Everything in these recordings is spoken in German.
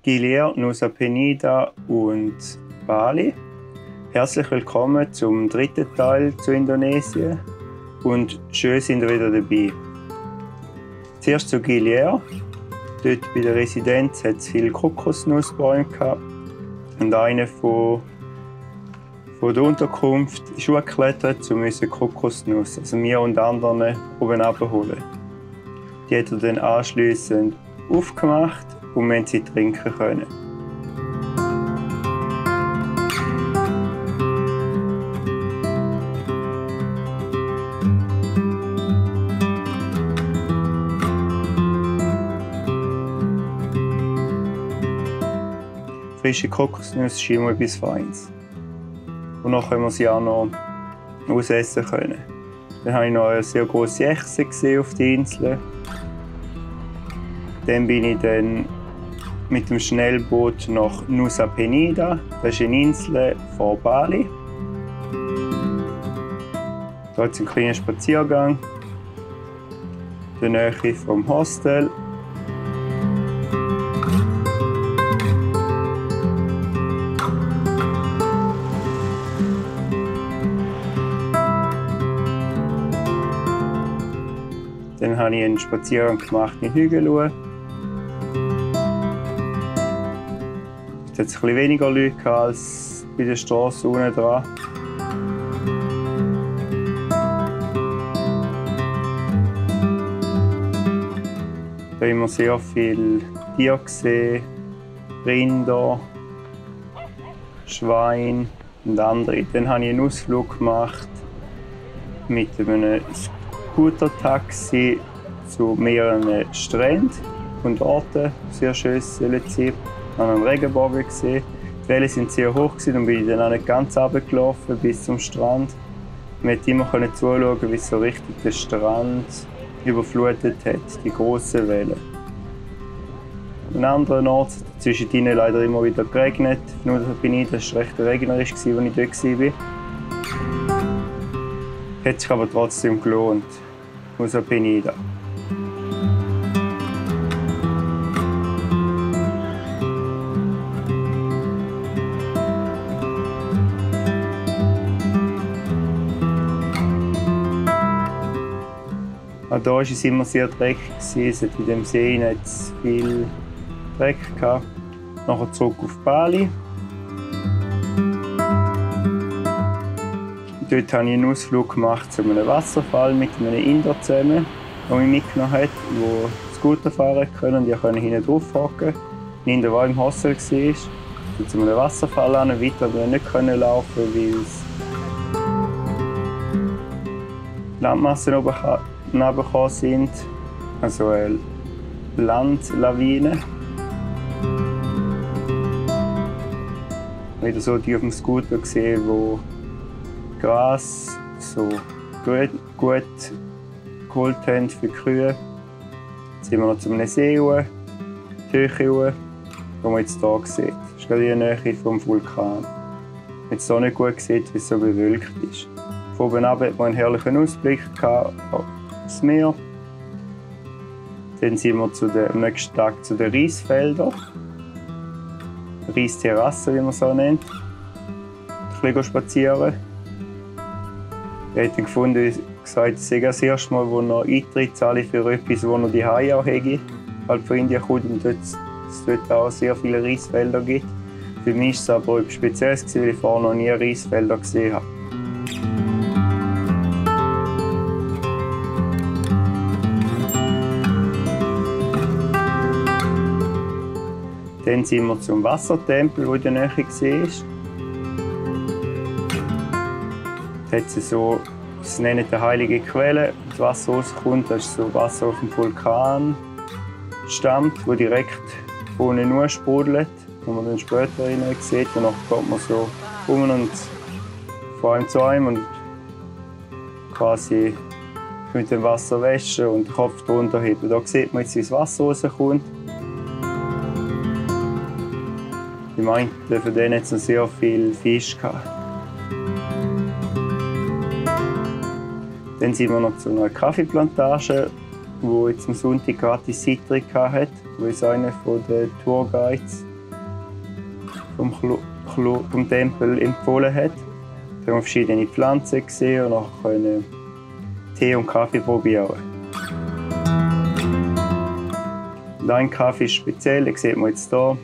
Gilier, Nusa Penida und Bali. Herzlich willkommen zum dritten Teil zu Indonesien und schön sind ihr wieder dabei. Zuerst zu Gilier. Dort bei der Residenz hat es viele Kokosnussbäume gehabt. Und einer von der Unterkunft ist hochgeklettert, um unsere Kokosnuss, also mir und anderen, oben abzuholen. Die hat er dann anschliessend aufgemacht und wir sie trinken können. Frische Kokosnüsse ist immer etwas Feines. Und dann können wir sie auch noch ausessen können. Dann habe ich noch eine sehr grosse Echse gesehen auf der Insel. Dann bin ich dann mit dem Schnellboot nach Nusa Penida. Das ist eine Insel vor Bali. Hier hat es einen kleinen Spaziergang in der Nähe vom Hostel. Dann habe ich einen Spaziergang gemacht in Hügelue. Es hat etwas weniger Leute als bei der Straße unten dran. Da haben wir sehr viele Tiere gesehen, Rinder, Schweine und andere. Dann habe ich einen Ausflug gemacht mit einem Scooter-Taxi zu mehreren Stränden und Orten. Sehr schön sollen sie. Ich habe einen Regenbogen gesehen. Die Wellen waren sehr hoch und bin dann auch nicht ganz runtergelaufen bis zum Strand. Man konnte immer zuschauen, wie so richtig der Strand überflutet hat, die grossen Wellen. An anderen Orten hat es zwischendrin leider immer wieder geregnet. Nur das war recht regnerisch, als ich dort war. Hat sich aber trotzdem gelohnt. Nusa Penida. Auch hier war es immer sehr dreckig. Es hat in dem See viel Dreck gehabt. Nachher zurück auf Bali. Dort habe ich einen Ausflug gemacht zu einem Wasserfall mit einem Inder zusammen, der mich mitgenommen hat, der Scooter fahren konnte. Ich konnte hinten drauf hocken. Der Inder war im Hostel. Ich konnte zu einem Wasserfall an, weiter aber nicht laufen, weil es Landmassen runtergekommen sind, also eine Landlawine. Wieder so die auf dem Scooter gesehen, wo Gras so gut geholt haben für die Kühe. Jetzt sind wir noch zu einem See hoch, die Höhe hoch, wo man jetzt hier sieht. Das ist gerade in der Nähe vom Vulkan. Man jetzt hier nicht gut sieht, wie es so bewölkt ist. Von oben ab hat man einen herrlichen Ausblick auf das Meer. Dann sind wir am nächsten Tag zu den Reisfeldern. Reisterrasse, wie man es so nennt. Ein bisschen spazieren. Er hat gefunden, gesagt, es sei das erste Mal, wo er Eintritt zahle für etwas, wo er die Haie auch hat. Halt von Indien kommt und es dort auch sehr viele Reisfelder gibt. Für mich war es aber etwas Spezielles, weil ich vorher noch nie Reisfelder gesehen habe. Dann sind wir zum Wassertempel, der in der Nähe war. Da hat es so, sie nennen eine heilige Quelle, wo das Wasser rauskommt. Das ist so Wasser auf dem Vulkan stammt, das direkt von unten nur sprudelt, wo man dann später sieht. Danach geht man so um und vor allem zu einem und quasi mit dem Wasser waschen und den Kopf drunter heben. Da sieht man jetzt, wie das Wasser rauskommt. Ich meinte, von denen hat es noch sehr viel Fisch gehabt. Dann sind wir noch zu einer Kaffeeplantage, die jetzt am Sonntag gratis Citrik hatte, wo uns einer der Tourguides vom Tempel empfohlen hat. Wir haben verschiedene Pflanzen gesehen und auch Tee und Kaffee probieren. Und ein Kaffee ist speziell, den sieht man jetzt hier.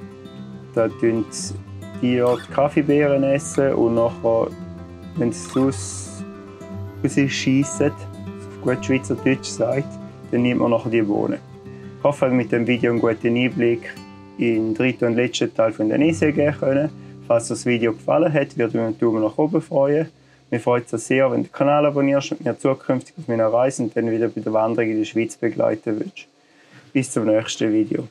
Da essen die Kaffeebeeren essen und nachher, wenn sie es rausschiessen, auf gut Schweizerdeutsch sagt, dann nimmt man nachher die Bohnen. Ich hoffe, mit dem Video einen guten Einblick in den dritten und letzten Teil von der Indonesien geben können. Falls dir das Video gefallen hat, würde ich mich einen Daumen nach oben freuen. Mir freut es sehr, wenn du den Kanal abonnierst und mir zukünftig auf meiner Reise und dann wieder bei der Wanderung in der Schweiz begleiten willst. Bis zum nächsten Video.